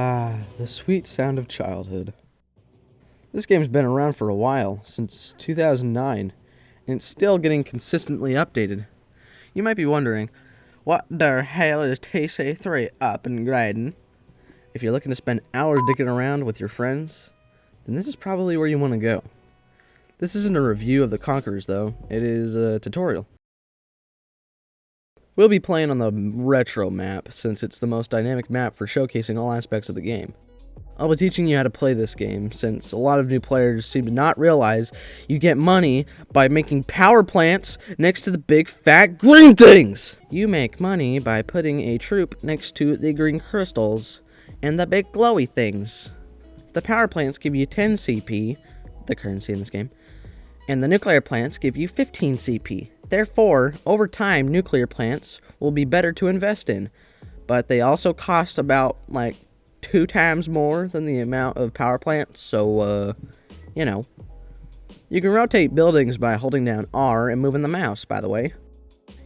Ah, the sweet sound of childhood. This game's been around for a while, since 2009, and it's still getting consistently updated. You might be wondering, what the hell is TC3 up and grading? If you're looking to spend hours dicking around with your friends, then this is probably where you want to go. This isn't a review of the Conquerors, though. It is a tutorial. We'll be playing on the retro map, since it's the most dynamic map for showcasing all aspects of the game. I'll be teaching you how to play this game, since a lot of new players seem to not realize you get money by making power plants next to the big fat green things! You make money by putting a troop next to the green crystals and the big glowy things. The power plants give you 10 CP, the currency in this game, and the nuclear plants give you 15 CP. Therefore, over time, nuclear plants will be better to invest in, but they also cost about, 2 times more than the amount of power plants, so, you know. You can rotate buildings by holding down R and moving the mouse, by the way.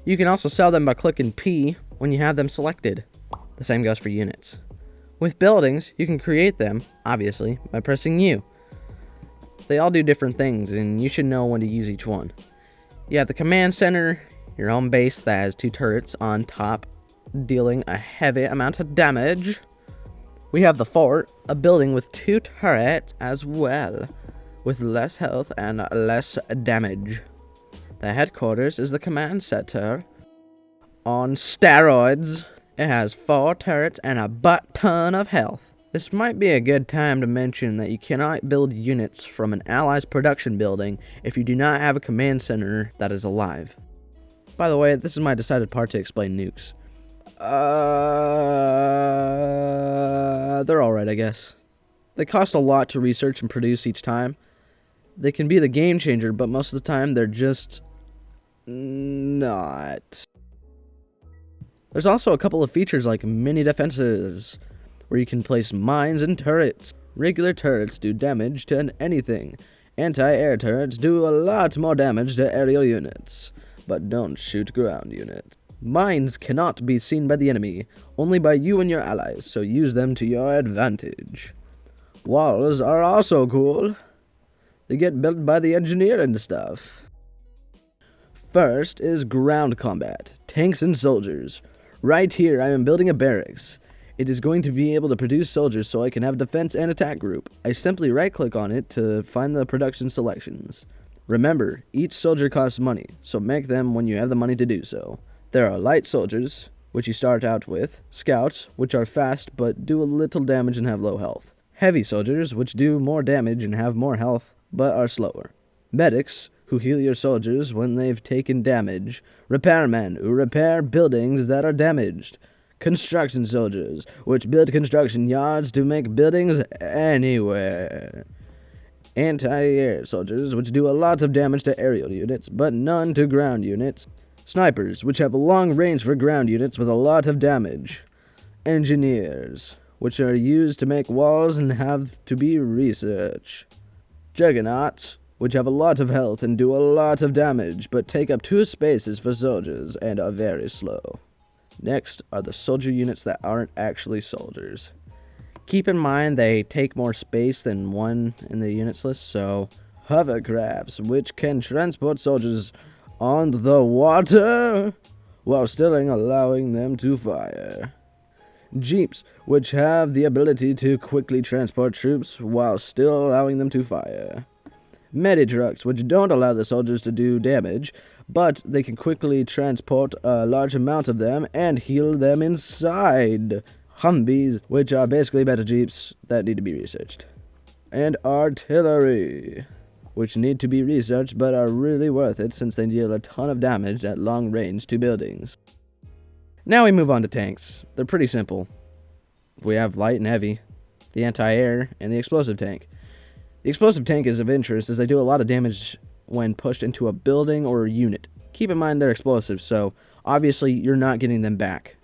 You can also sell them by clicking P when you have them selected. The same goes for units. With buildings, you can create them, obviously, by pressing U. They all do different things, and you should know when to use each one. You have the command center, your home base that has 2 turrets on top, dealing a heavy amount of damage. We have the fort, a building with 2 turrets as well, with less health and less damage. The headquarters is the command center on steroids. It has 4 turrets and a butt ton of health. This might be a good time to mention that you cannot build units from an ally's production building if you do not have a command center that is alive. By the way, this is my decided part to explain nukes. They're alright, I guess. They cost a lot to research and produce each time. They can be the game changer, but most of the time they're just not. There's also a couple of features like mini defenses, where you can place mines and turrets. Regular turrets do damage to anything. Anti-air turrets do a lot more damage to aerial units, but don't shoot ground units. Mines cannot be seen by the enemy, only by you and your allies, so use them to your advantage. Walls are also cool. They get built by the engineer and stuff. First is ground combat, tanks and soldiers. Right here I am building a barracks. It is going to be able to produce soldiers so I can have defense and attack group. I simply right-click on it to find the production selections. Remember, each soldier costs money, so make them when you have the money to do so. There are light soldiers, which you start out with, scouts, which are fast but do a little damage and have low health, heavy soldiers, which do more damage and have more health but are slower, medics, who heal your soldiers when they've taken damage, repairmen, who repair buildings that are damaged, construction soldiers, which build construction yards to make buildings anywhere. Anti-air soldiers, which do a lot of damage to aerial units, but none to ground units. Snipers, which have a long range for ground units with a lot of damage. Engineers, which are used to make walls and have to be research. Juggernauts, which have a lot of health and do a lot of damage, but take up 2 spaces for soldiers and are very slow. Next are the soldier units that aren't actually soldiers. Keep in mind they take more space than one in the units list, so hovercrafts, which can transport soldiers on the water while still allowing them to fire. Jeeps, which have the ability to quickly transport troops while still allowing them to fire. Medi-trucks, which don't allow the soldiers to do damage, but they can quickly transport a large amount of them and heal them inside. Humvees, which are basically better jeeps that need to be researched. And artillery, which need to be researched but are really worth it since they deal a ton of damage at long range to buildings. Now we move on to tanks. They're pretty simple. We have light and heavy, the anti-air, and the explosive tank. The explosive tank is of interest as they do a lot of damage when pushed into a building or a unit. Keep in mind they're explosive, so obviously you're not getting them back.